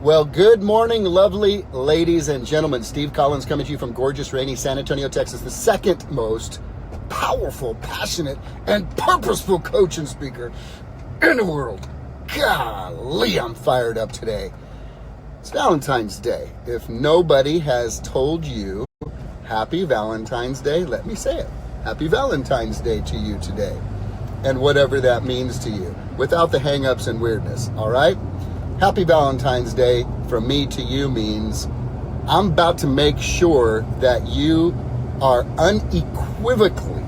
Well, good morning, lovely ladies and gentlemen. Steve Collins coming to you from gorgeous, rainy San Antonio, Texas, the second most powerful, passionate, and purposeful coach and speaker in the world. Golly, I'm fired up today. It's Valentine's Day. If nobody has told you Happy Valentine's Day, let me say it. Happy Valentine's Day to you today. And whatever that means to you, without the hang-ups and weirdness, all right? Happy Valentine's Day from me to you means I'm about to make sure that you are unequivocally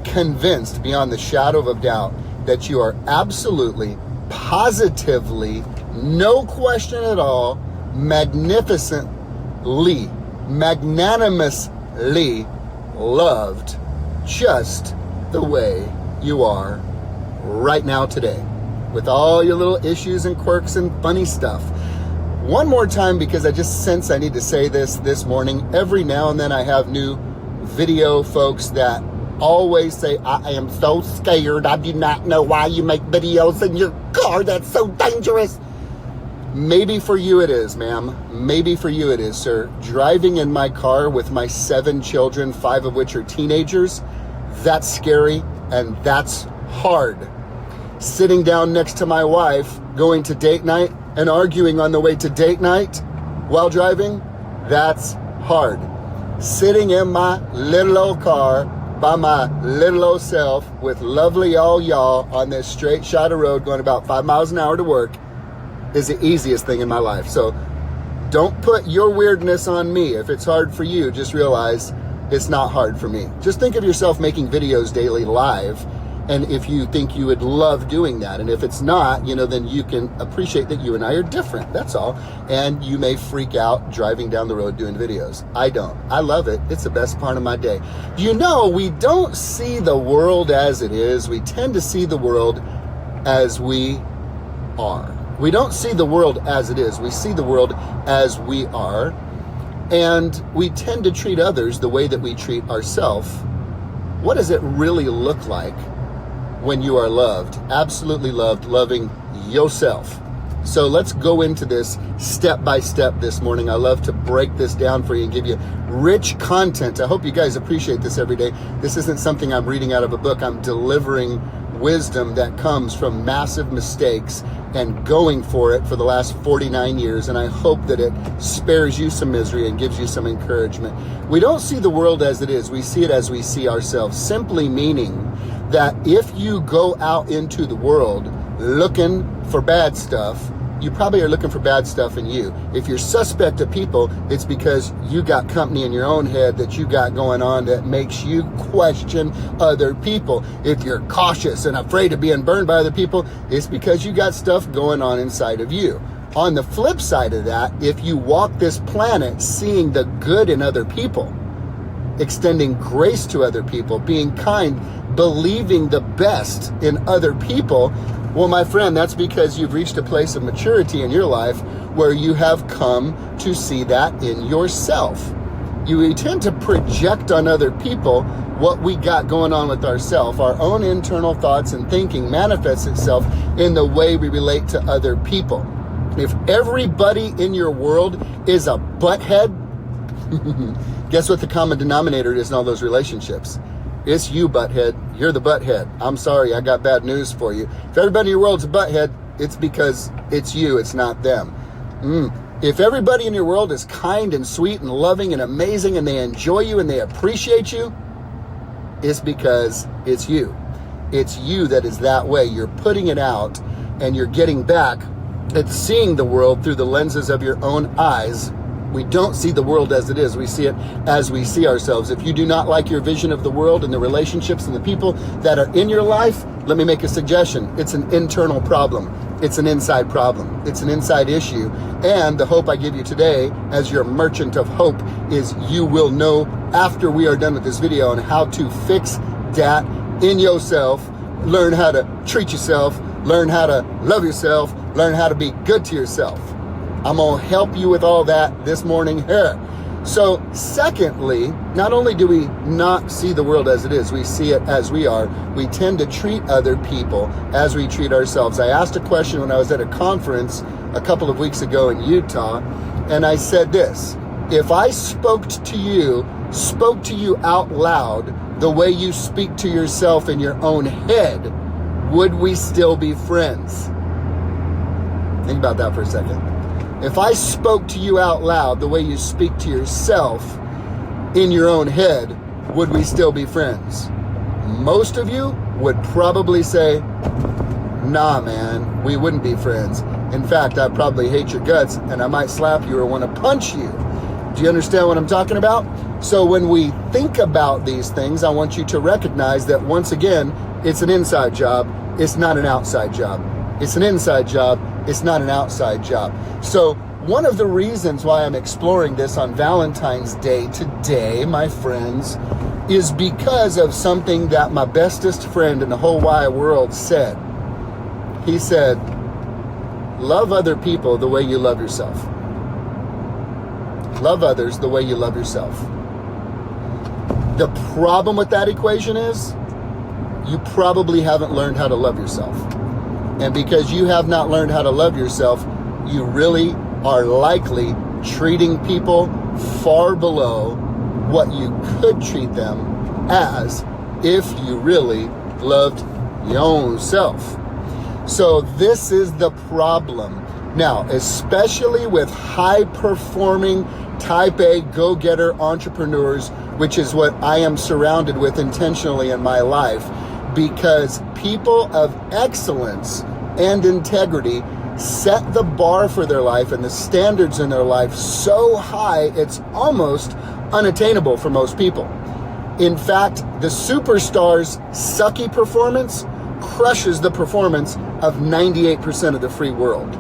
convinced beyond the shadow of a doubt that you are absolutely, positively, no question at all, magnificently, magnanimously loved just the way you are right now today, with all your little issues and quirks and funny stuff. One more time, because I just sense I need to say this morning. Every now and then I have new video folks that always say, I am so scared. I do not know why you make videos in your car. That's so dangerous. Maybe for you it is, ma'am. Maybe for you it is, sir. Driving in my car with my 7 children, 5 of which are teenagers, that's scary and that's hard. Sitting down next to my wife, going to date night and arguing on the way to date night while driving, that's hard. Sitting in my little old car by my little old self with lovely all y'all on this straight shot of road going about 5 miles an hour to work is the easiest thing in my life. So don't put your weirdness on me. If it's hard for you, just realize it's not hard for me. Just think of yourself making videos daily live. And if you think you would love doing that, and if it's not, then you can appreciate that you and I are different. That's all. And you may freak out driving down the road doing videos. I don't. I love it. It's the best part of my day. We don't see the world as it is. We tend to see the world as we are. We don't see the world as it is. We see the world as we are. And we tend to treat others the way that we treat ourselves. What does it really look like when you are loved, absolutely loved, loving yourself? So let's go into this step by step this morning. I love to break this down for you and give you rich content. I hope you guys appreciate this every day. This isn't something I'm reading out of a book. I'm delivering wisdom that comes from massive mistakes and going for it for the last 49 years. And I hope that it spares you some misery and gives you some encouragement. We don't see the world as it is. We see it as we see ourselves, simply meaning that if you go out into the world looking for bad stuff, you probably are looking for bad stuff in you. If you're suspect of people, it's because you got company in your own head that you got going on that makes you question other people. If you're cautious and afraid of being burned by other people, it's because you got stuff going on inside of you. On the flip side of that, if you walk this planet seeing the good in other people, extending grace to other people, being kind, believing the best in other people, well, my friend, that's because you've reached a place of maturity in your life where you have come to see that in yourself. You tend to project on other people what we got going on with ourselves. Our own internal thoughts and thinking manifests itself in the way we relate to other people. If everybody in your world is a butthead, guess what the common denominator is in all those relationships? It's you, butthead. You're the butthead. I'm sorry, I got bad news for you. If everybody in your world's a butthead, it's because it's you, it's not them. If everybody in your world is kind and sweet and loving and amazing and they enjoy you and they appreciate you, it's because it's you. It's you that is that way. You're putting it out and you're getting back at seeing the world through the lenses of your own eyes. We don't see the world as it is. We see it as we see ourselves. If you do not like your vision of the world and the relationships and the people that are in your life, let me make a suggestion. It's an internal problem. It's an inside problem. It's an inside issue. And the hope I give you today as your merchant of hope is you will know after we are done with this video on how to fix that in yourself, learn how to treat yourself, learn how to love yourself, learn how to be good to yourself. I'm going to help you with all that this morning here. So secondly, not only do we not see the world as it is, we see it as we are. We tend to treat other people as we treat ourselves. I asked a question when I was at a conference a couple of weeks ago in Utah, and I said this: if I spoke to you out loud the way you speak to yourself in your own head, would we still be friends? Think about that for a second. If I spoke to you out loud the way you speak to yourself in your own head, would we still be friends? Most of you would probably say, nah, man, we wouldn't be friends. In fact, I probably hate your guts and I might slap you or want to punch you. Do you understand what I'm talking about? So when we think about these things, I want you to recognize that once again, it's an inside job. It's not an outside job. It's an inside job. It's not an outside job. So one of the reasons why I'm exploring this on Valentine's Day today, my friends, is because of something that my bestest friend in the whole wide world said. He said, love other people the way you love yourself. Love others the way you love yourself. The problem with that equation is you probably haven't learned how to love yourself. And because you have not learned how to love yourself, you really are likely treating people far below what you could treat them as if you really loved your own self. So this is the problem. Now, especially with high-performing type A go-getter entrepreneurs, which is what I am surrounded with intentionally in my life, because people of excellence and integrity set the bar for their life and the standards in their life so high it's almost unattainable for most people. In fact, the superstar's sucky performance crushes the performance of 98% of the free world.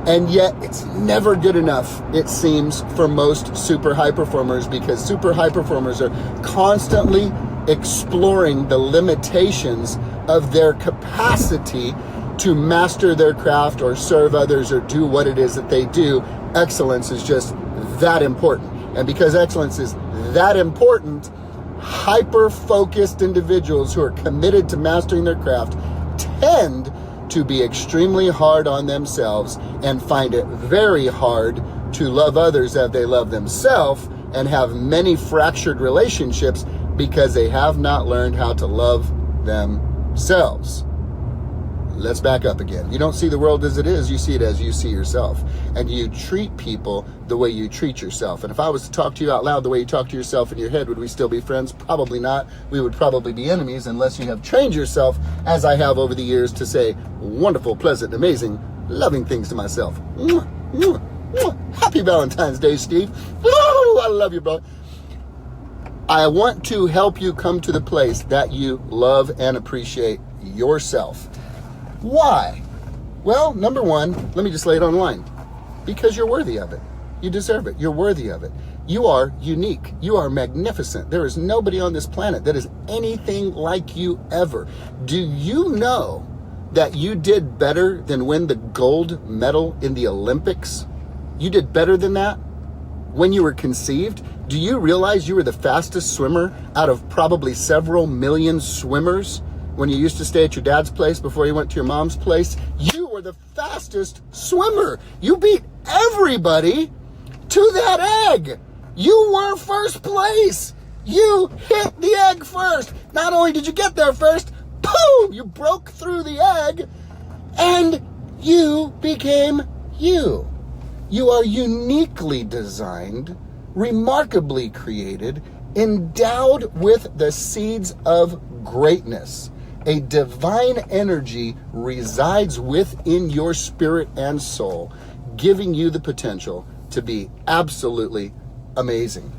And yet it's never good enough, it seems, for most super high performers, because super high performers are constantly exploring the limitations of their capacity to master their craft or serve others or do what it is that they do. Excellence is just that important. And because excellence is that important, hyper-focused individuals who are committed to mastering their craft tend to be extremely hard on themselves and find it very hard to love others as they love themselves, and have many fractured relationships because they have not learned how to love themselves. Let's back up again. You don't see the world as it is, you see it as you see yourself. And you treat people the way you treat yourself. And if I was to talk to you out loud the way you talk to yourself in your head, would we still be friends? Probably not. We would probably be enemies unless you have trained yourself, as I have over the years, to say wonderful, pleasant, amazing, loving things to myself. Mwah, mwah, mwah. Happy Valentine's Day, Steve. Woo, I love you, bro. I want to help you come to the place that you love and appreciate yourself. Why? Well, number one, let me just lay it on the line. Because you're worthy of it. You deserve it. You're worthy of it. You are unique. You are magnificent. There is nobody on this planet that is anything like you ever. Do you know that you did better than win the gold medal in the Olympics? You did better than that when you were conceived. Do you realize you were the fastest swimmer out of probably several million swimmers? When you used to stay at your dad's place before you went to your mom's place, you were the fastest swimmer. You beat everybody to that egg. You were first place. You hit the egg first. Not only did you get there first, boom, you broke through the egg and you became you. You are uniquely designed, remarkably created, endowed with the seeds of greatness. A divine energy resides within your spirit and soul, giving you the potential to be absolutely amazing.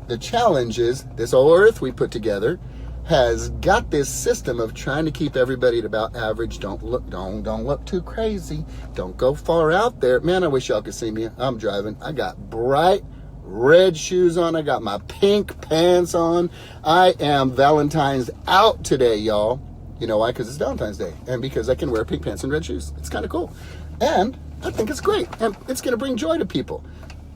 The challenge is this whole earth we put together has got this system of trying to keep everybody at about average. Don't look too crazy. Don't go far out there. Man, I wish y'all could see me. I'm driving. I got bright red shoes on. I got my pink pants on. I am Valentine's out today, y'all. You know why? Because it's Valentine's Day. And because I can wear pink pants and red shoes. It's kind of cool. And I think it's great. And it's going to bring joy to people.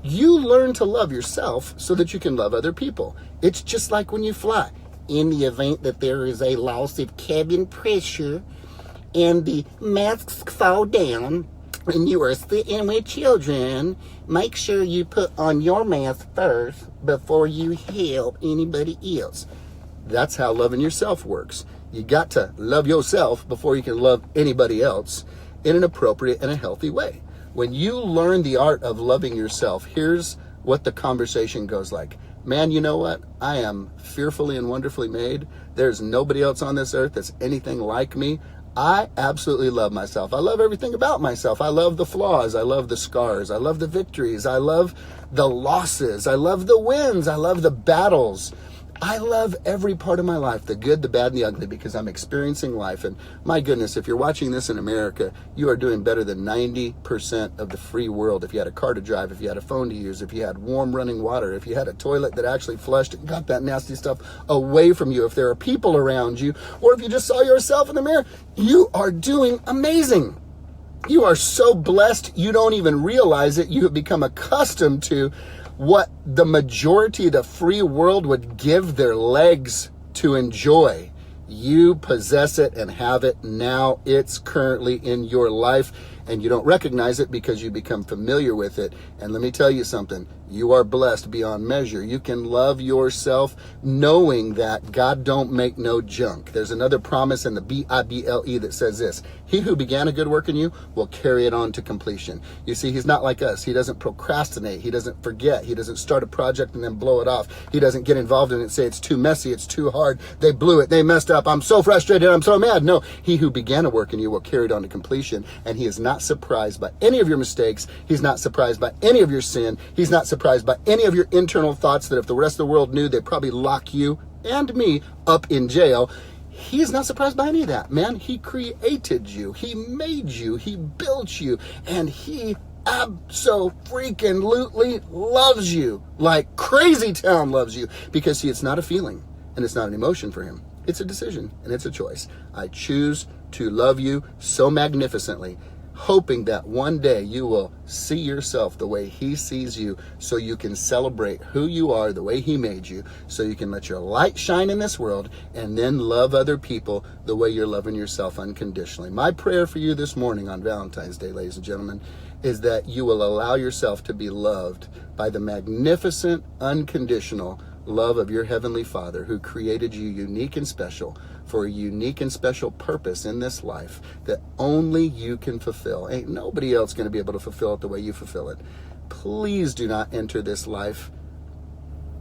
You learn to love yourself so that you can love other people. It's just like when you fly. In the event that there is a loss of cabin pressure and the masks fall down and you are sitting with children, make sure you put on your mask first before you help anybody else. That's how loving yourself works. You got to love yourself before you can love anybody else in an appropriate and a healthy way. When you learn the art of loving yourself, here's what the conversation goes like. Man, you know what? I am fearfully and wonderfully made. There's nobody else on this earth that's anything like me. I absolutely love myself. I love everything about myself. I love the flaws. I love the scars. I love the victories. I love the losses. I love the wins. I love the battles. I love every part of my life, the good, the bad, and the ugly, because I'm experiencing life. And my goodness, if you're watching this in America, you are doing better than 90% of the free world. If you had a car to drive, if you had a phone to use, if you had warm running water, if you had a toilet that actually flushed and got that nasty stuff away from you, if there are people around you, or if you just saw yourself in the mirror, you are doing amazing. You are so blessed, you don't even realize it. You have become accustomed to what the majority of the free world would give their legs to enjoy. You possess it and have it now. It's currently in your life, and you don't recognize it because you become familiar with it. And let me tell you something. You are blessed beyond measure. You can love yourself knowing that God don't make no junk. There's another promise in the Bible that says this: he who began a good work in you will carry it on to completion. You see, he's not like us. He doesn't procrastinate. He doesn't forget. He doesn't start a project and then blow it off. He doesn't get involved in it and say it's too messy, it's too hard, they blew it, they messed up, I'm so frustrated, I'm so mad. No, he who began a work in you will carry it on to completion, and he is not surprised by any of your mistakes. He's not surprised by any of your sin. He's not surprised by any of your internal thoughts that if the rest of the world knew, they'd probably lock you and me up in jail. He's not surprised by any of that, man. He created you. He made you. He built you. And he abso-freaking-lutely loves you. Like crazy town loves you. Because, see, it's not a feeling and it's not an emotion for him. It's a decision and it's a choice. I choose to love you so magnificently, hoping that one day you will see yourself the way he sees you, so you can celebrate who you are the way he made you, so you can let your light shine in this world and then love other people the way you're loving yourself unconditionally. My prayer for you this morning on Valentine's Day, ladies and gentlemen, is that you will allow yourself to be loved by the magnificent, unconditional love of your Heavenly Father, who created you unique and special for a unique and special purpose in this life that only you can fulfill. Ain't nobody else going to be able to fulfill it the way you fulfill it. Please do not enter this life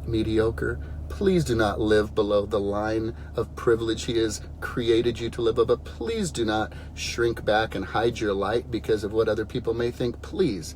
mediocre. Please do not live below the line of privilege he has created you to live above. But please do not shrink back and hide your light because of what other people may think. Please,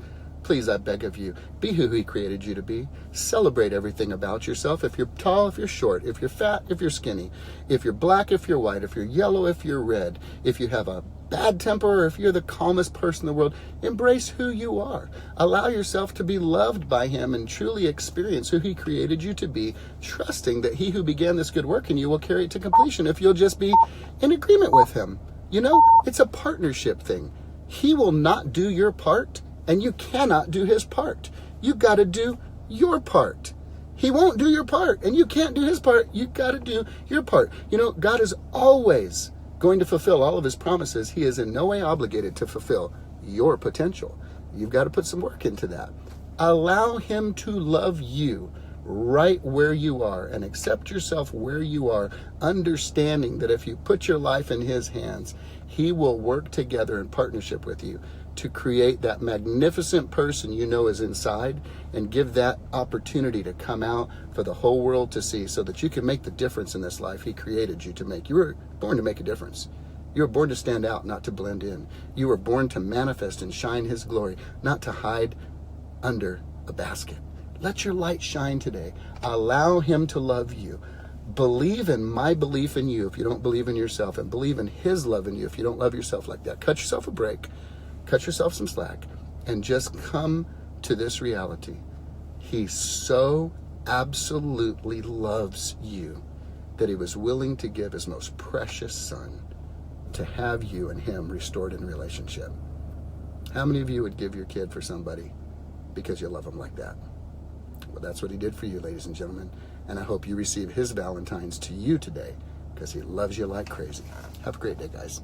I beg of you, be who he created you to be. Celebrate everything about yourself. If you're tall, if you're short, if you're fat, if you're skinny, if you're black, if you're white, if you're yellow, if you're red, if you have a bad temper, or if you're the calmest person in the world, embrace who you are. Allow yourself to be loved by him and truly experience who he created you to be, trusting that he who began this good work in you will carry it to completion if you'll just be in agreement with him. You know, it's a partnership thing. He will not do your part, and you cannot do his part. You got to do your part. He won't do your part, and you can't do his part. You got to do your part. You know, God is always going to fulfill all of his promises. He is in no way obligated to fulfill your potential. You've got to put some work into that. Allow him to love you right where you are and accept yourself where you are, understanding that if you put your life in his hands, he will work together in partnership with you to create that magnificent person you know is inside, and give that opportunity to come out for the whole world to see, so that you can make the difference in this life he created you to make. You were born to make a difference. You were born to stand out, not to blend in. You were born to manifest and shine his glory, not to hide under a basket. Let your light shine today. Allow him to love you. Believe in my belief in you if you don't believe in yourself, and believe in his love in you if you don't love yourself like that. Cut yourself a break. Cut yourself some slack and just come to this reality. He so absolutely loves you that he was willing to give his most precious son to have you and him restored in relationship. How many of you would give your kid for somebody because you love him like that. Well, that's what he did for you, ladies and gentlemen. And I hope you receive his Valentine's to you today because he loves you like crazy. Have a great day, guys.